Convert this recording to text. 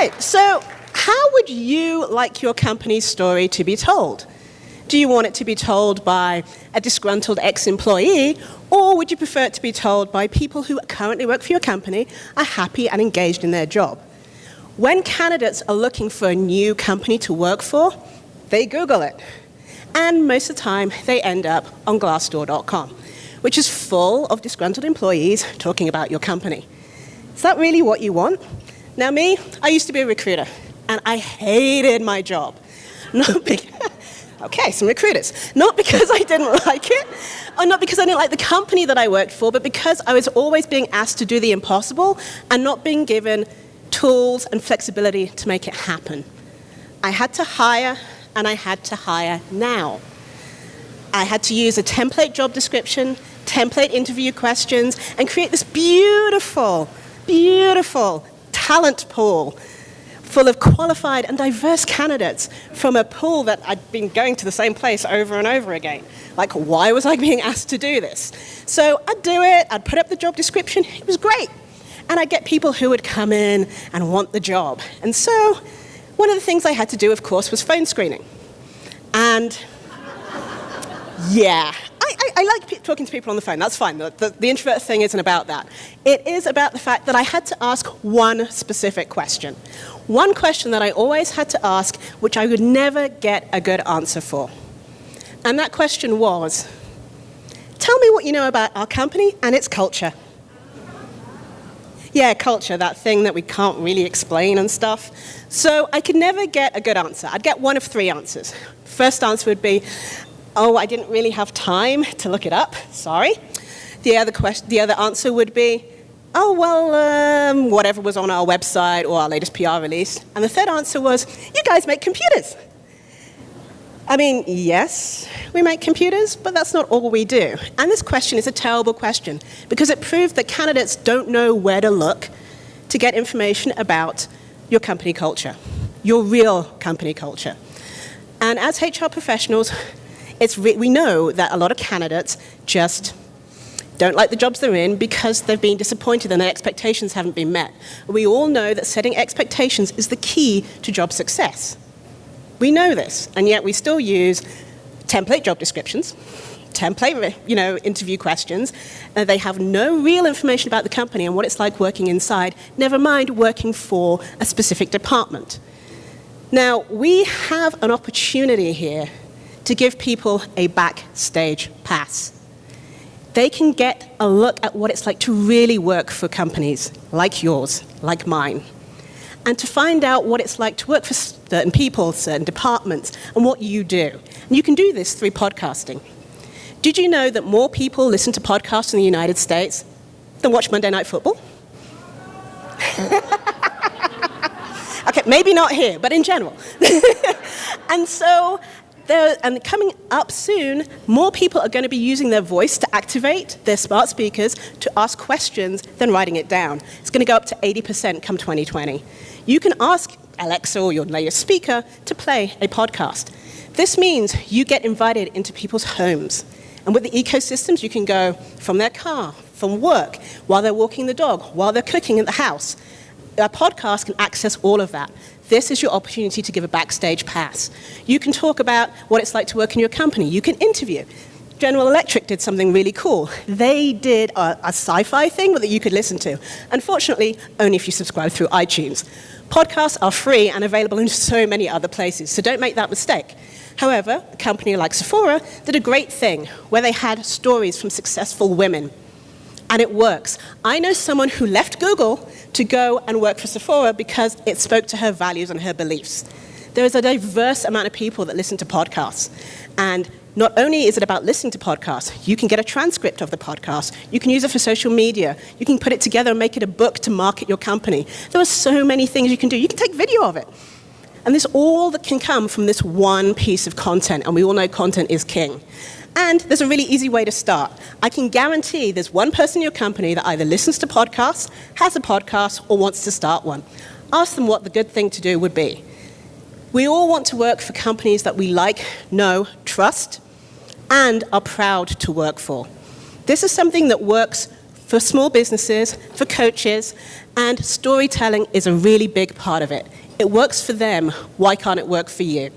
right, so how would you like your company's story to be told? Do you want it to be told by a disgruntled ex-employee, or would you prefer it to be told by people who currently work for your company, are happy and engaged in their job? When candidates are looking for a new company to work for, they Google it. And most of the time, they end up on Glassdoor.com, which is full of disgruntled employees talking about your company. Is that really what you want? Now me, I used to be a recruiter, and I hated my job. Okay, some recruiters. Not because I didn't like it, or not because I didn't like the company that I worked for, but because I was always being asked to do the impossible and not being given tools and flexibility to make it happen. I had to hire, and I had to hire now. I had to use a template job description, template interview questions, and create this beautiful, beautiful talent pool full of qualified and diverse candidates from a pool that I'd been going to the same place over and over again. Like, why was I being asked to do this? So I'd do it, I'd put up the job description, it was great. And I'd get people who would come in and want the job. And so one of the things I had to do, of course, was phone screening. And yeah, I like talking to people on the phone, that's fine. The introvert thing isn't about that. It is about the fact that I had to ask one specific question. One question that I always had to ask, which I would never get a good answer for. And that question was, tell me what you know about our company and its culture. Yeah, culture, that thing that we can't really explain and stuff. So I could never get a good answer. I'd get one of three answers. First answer would be, oh, I didn't really have time to look it up, sorry. The other answer would be, oh, well, whatever was on our website or our latest PR release. And the third answer was, you guys make computers. I mean, yes, we make computers, but that's not all we do. And this question is a terrible question because it proved that candidates don't know where to look to get information about your company culture, your real company culture. And as HR professionals, we know that a lot of candidates just don't like the jobs they're in because they've been disappointed and their expectations haven't been met. We all know that setting expectations is the key to job success. We know this, and yet we still use template job descriptions, template interview questions. They have no real information about the company and what it's like working inside, never mind working for a specific department. Now, we have an opportunity here to give people a backstage pass. They can get a look at what it's like to really work for companies like yours, like mine, and to find out what it's like to work for certain people, certain departments, and what you do. And you can do this through podcasting. Did you know that more people listen to podcasts in the United States than watch Monday Night Football? Okay, maybe not here, but in general. And so, and coming up soon, more people are going to be using their voice to activate their smart speakers to ask questions than writing it down. It's going to go up to 80% come 2020. You can ask Alexa or your latest speaker to play a podcast. This means you get invited into people's homes. And with the ecosystems, you can go from their car, from work, while they're walking the dog, while they're cooking in the house. A podcast can access all of that. This is your opportunity to give a backstage pass. You can talk about what it's like to work in your company. You can interview. General Electric did something really cool. They did a sci-fi thing that you could listen to. Unfortunately, only if you subscribe through iTunes. Podcasts are free and available in so many other places, so don't make that mistake. However, a company like Sephora did a great thing where they had stories from successful women. And it works. I know someone who left Google to go and work for Sephora because it spoke to her values and her beliefs. There is a diverse amount of people that listen to podcasts. And not only is it about listening to podcasts, you can get a transcript of the podcast. You can use it for social media. You can put it together and make it a book to market your company. There are so many things you can do. You can take video of it. And this all that can come from this one piece of content. And we all know content is king. And there's a really easy way to start. I can guarantee there's one person in your company that either listens to podcasts, has a podcast, or wants to start one. Ask them what the good thing to do would be. We all want to work for companies that we like, know, trust, and are proud to work for. This is something that works for small businesses, for coaches, and storytelling is a really big part of it. It works for them. Why can't it work for you?